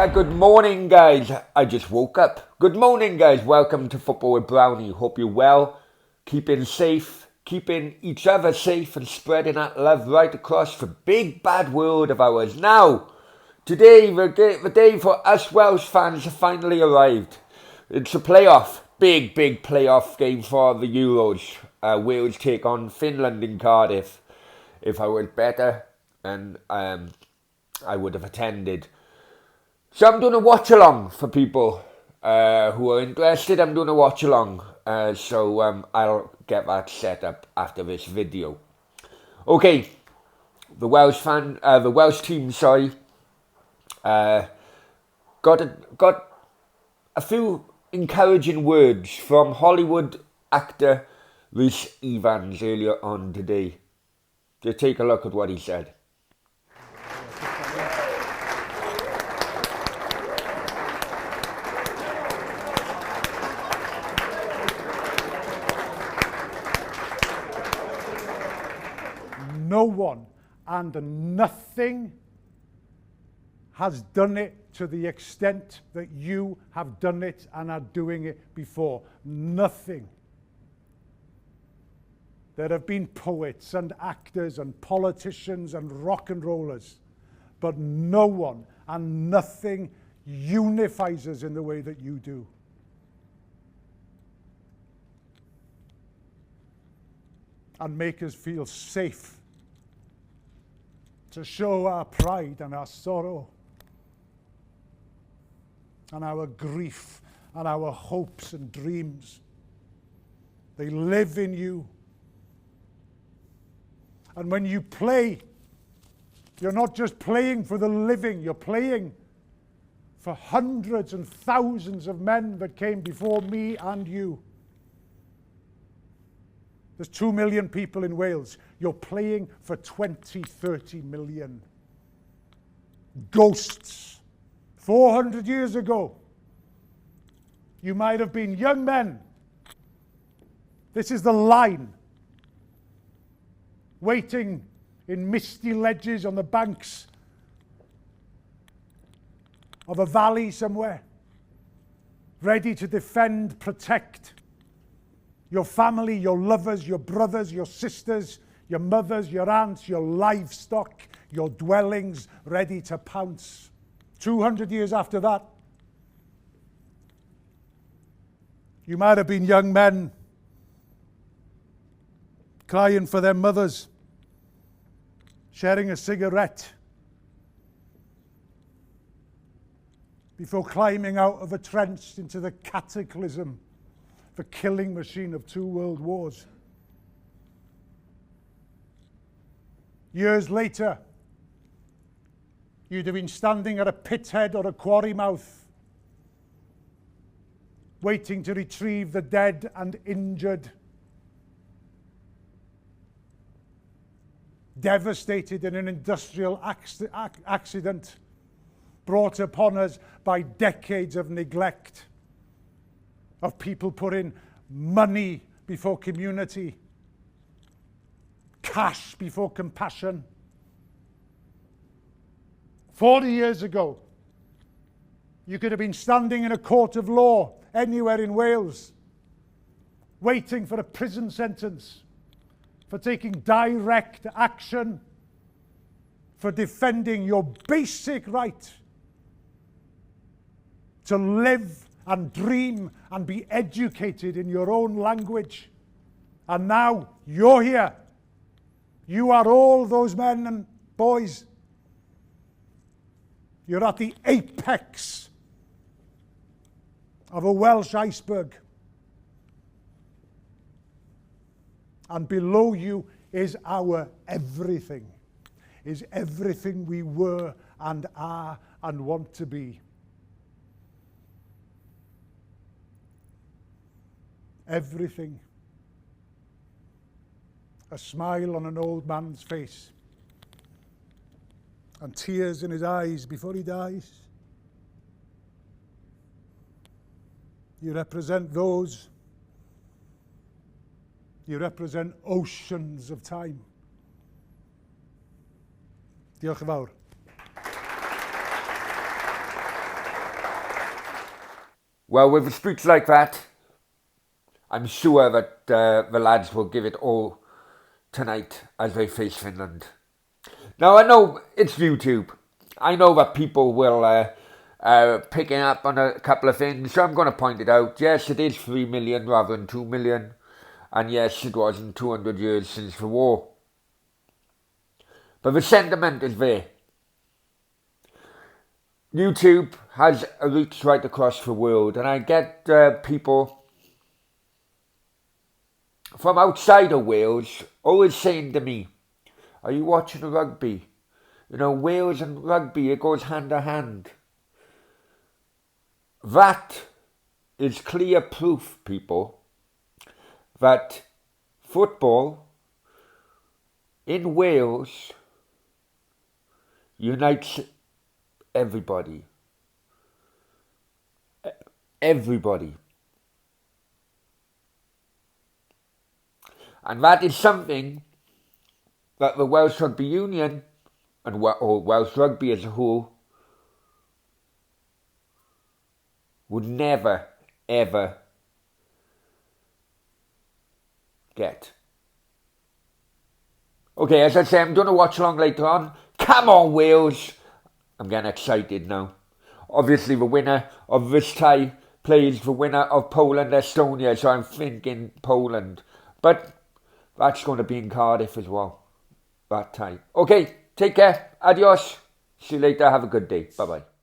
Good morning, guys. I just woke up. Good morning, guys. Welcome to Football with Brownie. Hope you're well, keeping safe, keeping each other safe, and spreading that love right across the big bad world of ours. Now, today, the day for us Welsh fans have finally arrived. It's a playoff, big playoff game for the Euros. Wales take on Finland in Cardiff. If I was better, and I would have attended. So I'm doing a watch along for people who are interested. I'm doing a watch along, so I'll get that set up after this video. Okay, the Welsh team, got a few encouraging words from Hollywood actor Rhys Ifans earlier on today. Just take a look at what he said. No one and nothing has done it to the extent that you have done it and are doing it before. Nothing. There have been poets and actors and politicians and rock and rollers, but no one and nothing unifies us in the way that you do. And make us feel safe to show our pride and our sorrow and our grief and our hopes and dreams. They live in you. And when you play, you're not just playing for the living, you're playing for hundreds and thousands of men that came before me and you. There's 2 million people in Wales. You're playing for 20, 30 million. Ghosts. 400 years ago, you might have been young men. This is the line. Waiting in misty ledges on the banks of a valley somewhere. Ready to defend, protect your family, your lovers, your brothers, your sisters, your mothers, your aunts, your livestock, your dwellings, ready to pounce. 200 years after that, you might have been young men crying for their mothers, sharing a cigarette before climbing out of a trench into the cataclysm, the killing machine of 2 world wars. Years later, you'd have been standing at a pit head or a quarry mouth, waiting to retrieve the dead and injured, devastated in an industrial accident brought upon us by decades of neglect, of people putting money before community, cash before compassion. 40 years ago, you could have been standing in a court of law anywhere in Wales, waiting for a prison sentence, for taking direct action, for defending your basic right to live and dream and be educated in your own language. And now you're here. You are all those men and boys. You're at the apex of a Welsh iceberg. And below you is our everything, is everything we were and are and want to be. Everything. A smile on an old man's face and tears in his eyes before he dies. You represent those. You represent oceans of time. Diolch yn fawr. Well, with a speech like that, I'm sure that the lads will give it all tonight as they face Finland. Now, I know it's YouTube. I know that people will picking up on a couple of things, so I'm going to point it out. Yes, it is 3 million rather than 2 million. And yes, it wasn't 200 years since the war. But the sentiment is there. YouTube has a reach right across the world, and I get people from outside of Wales always saying to me, are you watching rugby? You know, Wales and rugby, it goes hand in hand. That is clear proof, people, that football in Wales unites everybody. Everybody. And that is something that the Welsh Rugby Union and or Welsh Rugby as a whole would never, ever get. Okay, as I say, I'm going to watch along later on. Come on, Wales! I'm getting excited now. Obviously, the winner of this tie plays the winner of Poland-Estonia, so I'm thinking Poland. But that's going to be in Cardiff as well, that tie. Okay, take care. Adios. See you later. Have a good day. Bye-bye.